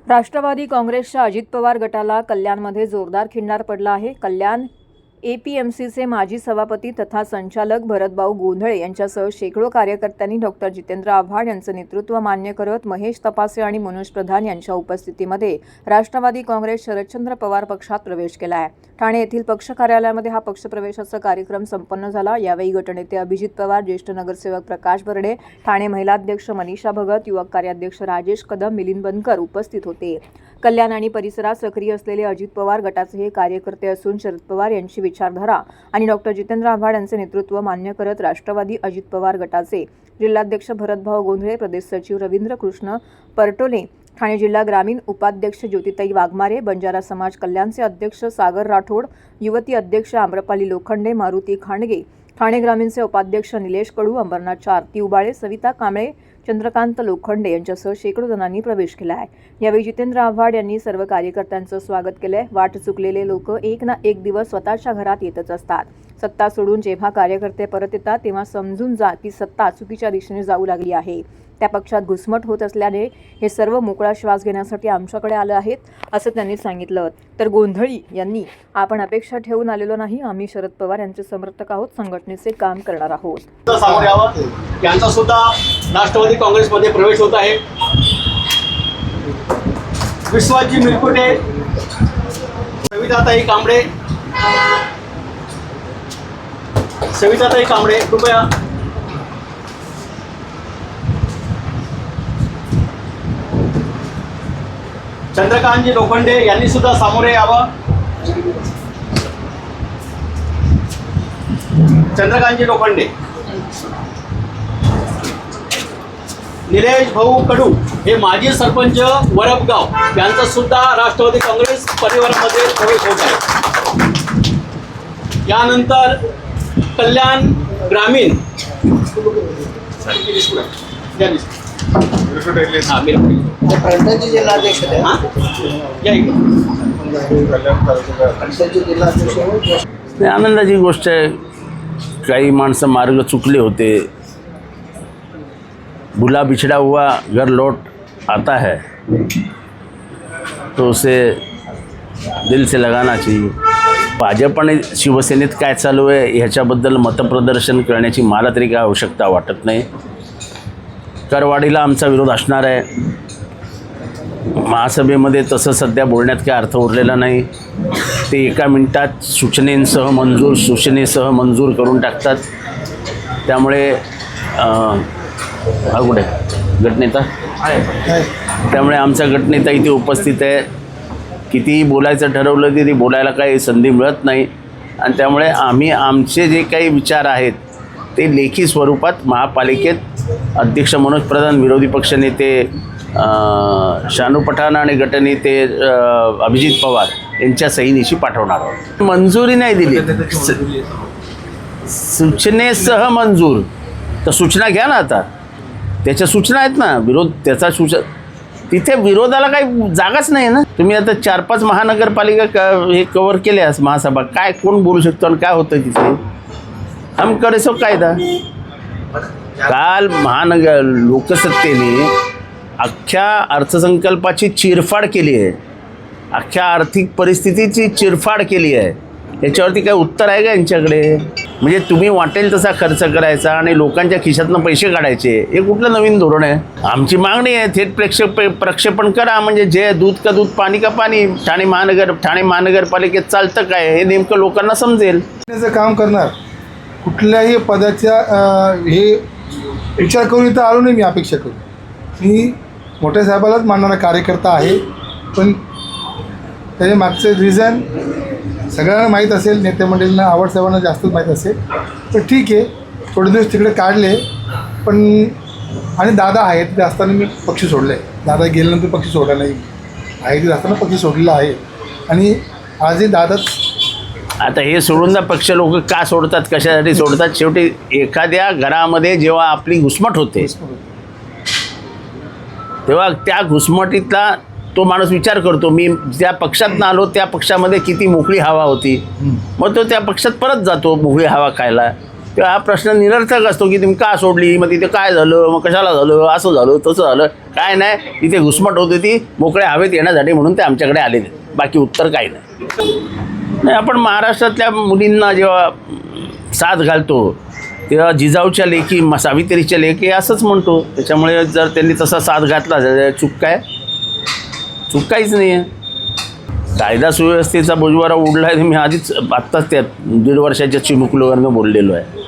राष्ट्रवादी काँग्रेसच्या अजित पवार गटाला कल्याणमध्ये जोरदार खिंडार पडला आहे। कल्याण एपीएमसीचे माजी सभापती तथा संचालक भरतभाऊ गोंधळे यांच्यासह शेकडो कार्यकर्त्यांनी डॉक्टर जितेंद्र आव्हाड यांचं नेतृत्व मान्य करत महेश तपासे आणि मनोज प्रधान यांच्या उपस्थितीमध्ये राष्ट्रवादी काँग्रेस शरदचंद्र पवार पक्षात प्रवेश केला आहे। ठाणे येथील पक्ष कार्यालयामध्ये हा पक्षप्रवेशाचा कार्यक्रम संपन्न झाला। यावेळी गटनेते अभिजित पवार, ज्येष्ठ नगरसेवक प्रकाश बर्डे, ठाणे महिला अध्यक्ष मनीषा भगत, युवक कार्याध्यक्ष राजेश कदम, मिलिंद बनकर उपस्थित होते। कल्याण आणि परिसरात सक्रिय असलेले अजित पवार गटाचे हे कार्यकर्ते असून शरद पवार यांची विचारधारा आणि डॉक्टर जितेंद्र आव्हाड यांचे नेतृत्व मान्य करत राष्ट्रवादी अजित पवार गटाचे जिल्हाध्यक्ष भरतभाऊ गोंधळे, प्रदेश सचिव रवींद्र कृष्ण परटोले, ठाणे जिल्हा ग्रामीण उपाध्यक्ष ज्योतिताई वाघमारे, बंजारा समाज कल्याणचे अध्यक्ष सागर राठोड, युवती अध्यक्ष आम्रपाली लोखंडे, मारुती खांडगे, ठाणे ग्रामीणचे उपाध्यक्ष निलेश कडू, अंबरनाथच्या आरती उबाळे, सविता कांबळे, चंद्रकांत लोखंडे यांच्यासह शेकडो जणांनी प्रवेश केला आहे। यावेळी जितेंद्र आव्हाड यांनी सर्व कार्यकर्त्यांचं स्वागत केलंय। वाट चुकलेले लोक एक ना एक दिवस स्वतःच्या घरात येतच असतात। सत्ता सोडून जेव्हा कार्यकर्ते परत येतात तेव्हा समजून जा की सत्ता चुकीच्या दिशेने जाऊ लागली आहे। त्या पक्षात घुसमट होत असल्याने हे सर्व मोकळा श्वास घेण्यासाठी आमच्याकडे आलं आहेत असं त्यांनी सांगितलं। तर गोंधळी यांनी आपण अपेक्षा ठेवून आलेलो नाही, आम्ही शरद पवार यांचे समर्थक आहोत, संघटनेचे काम करणार आहोत। यांचा सुद्धा राष्ट्रवादी काँग्रेसमध्ये प्रवेश होत आहे। विश्वाजी मिरकुटे, सविताताई कांबळे कृपया। चंद्रकांतजी लोखंडे यांनी सुद्धा सामोरे यावं। चंद्रकांतजी लोखंडे, निलेश भाऊ कडू हे माजी सरपंच वरपगाव यांचा सुद्धा राष्ट्रवादी काँग्रेस परिवारामध्ये प्रवेश होत आहे। यानंतर कल्याण ग्रामीण आनंदाची गोष्ट आहे। काही माणसं मार्ग चुकले होते। भूला बिछड़ा हुआ घर लौट आता है तो उसे दिल से लगाना चाहिए। भाजप आणि शिवसेनेत काय चालू आहे ह्याच्याबद्दल मतप्रदर्शन करण्याची मला तरी काय आवश्यकता वाटत नाही। करवाढीला आमचा विरोध असणार आहे। महासभेमध्ये तसं सध्या बोलण्यात काय अर्थ उरलेला नाही। ते एका मिनिटात सूचनेसह मंजूर करून टाकतात। त्यामुळे हा कुठे गटनेता आहे, त्यामुळे आमचा गटनेता इथे उपस्थित आहे। कितीही बोलायचं ठरवलं तरी बोलायला काही संधी मिळत नाही आणि त्यामुळे आम्ही आमचे जे काही विचार आहेत ते लेखी स्वरूपात महापालिकेत अध्यक्ष मनोज प्रधान, विरोधी पक्षनेते शानू पठाण आणि गटनेते अभिजित पवार यांच्या सहीनिशी पाठवणार आहोत। मंजुरी नाही दिली, सूचनेसह मंजूर। तर सूचना घ्या ना, आता त्याच्या सूचना आहेत ना, विरोध त्याचा तिथे विरोधाला काही जागाच नाही ना। तुम्ही आता 4-5 महानगरपालिका हे कव्हर केल्यास महासभा, काय कोण बोलू शकतो आणि काय होतं तिथे? हम करे सो कायदा। काल महानगर लोकसत्तेने अख्ख्या अर्थसंकल्पाची चिरफाड केली आहे, अख्ख्या आर्थिक परिस्थितीची चिरफाड केली आहे। याच्यावरती काय उत्तर आहे का यांच्याकडे? म्हणजे तुम्ही वाटेल तसा खर्च करायचा आणि लोकांच्या खिशातनं पैसे काढायचे, हे कुठलं नवीन धोरण आहे? आमची मागणी आहे थेट प्रक्षेपण करा, म्हणजे जे दूध का दूध पाणी का पाणी ठाणे महानगरपालिकेत चालतं काय हे नेमकं लोकांना समजेल। काम करणार कुठल्याही पदाच्या हे विचार करून इथं आलो नाही। मी अपेक्षा करू, मी मोठ्या साहेबालाच मानणारा कार्यकर्ता आहे, पण त्याच्या मागचं रिझन सगळ्यांना माहीत असेल, नेते मंडळींना, आव्हाड साहेबांना जास्तच माहीत असेल। तर ठीक आहे, थोडे दिवस तिकडे काढले, पण आणि दादा आहे तिथे असताना मी पक्ष सोडलं आहे। दादा गेल्यानंतर पक्ष सोडला नाही, आहे तिथे असताना पक्ष सोडलेला आहे आणि आजही दादाच। आता हे सोडून जा पक्ष लोक का सोडतात, कशासाठी सोडतात? शेवटी एखाद्या घरामध्ये जेव्हा आपली घुसमट होते तेव्हा त्या घुसमटीतला तो माणूस विचार करतो, मी ज्या पक्षात आलो त्या पक्षामध्ये किती मोकळी हवा होती, मग तो त्या पक्षात परत जातो मोकळी हवा खायला। तेव्हा हा प्रश्न निरर्थक असतो की तुम्ही का सोडली, मग तिथे काय झालं, मग कशाला झालं, असं झालं तसं झालं. काय नाही, तिथे घुसमट होती ती मोकळ्या हवेत येण्यासाठी, म्हणून ते आमच्याकडे आलेले. बाकी उत्तर काही नाही. आपण महाराष्ट्रातल्या मुलींना जेव्हा साथ घालतो तेव्हा जिजाऊच्या लेकी, सावित्रीच्या लेकी असंच म्हणतो. त्याच्यामुळे जर त्यांनी तसा साथ घातला तर चूक काय? चूक काहीच नाही आहे. कायदा सुव्यवस्थेचा बोजवारा उडला आहे. मी आधीच आत्ताच त्या 1.5 वर्षाच्या चिमुकलोवरनं बोललेलो आहे.